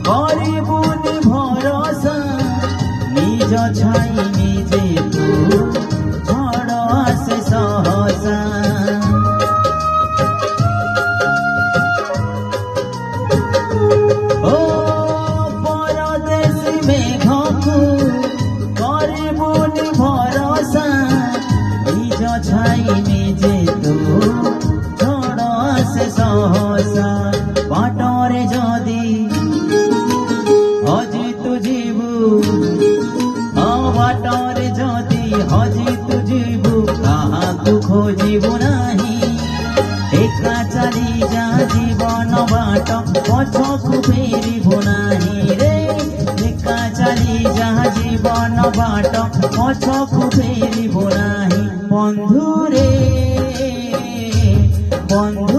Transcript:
गरिबुनि भरोसा निज छाई निजे तू झड़ आसे सहसा ओ परदेशी मेघकु गरिबुनि भरोसा निज छाई निजे तू झड़ आसे सहसा बाटरे जदि हजी तू जीवु बाटरे जदि हजी तू जीवु काहाकु खोजिबु नाही एका चली जा जीवन बाट पछकु फेरिबु नाही रे एका चली जा जीवन बाट पछकु फेरिबु नाही बंधु रे बंधु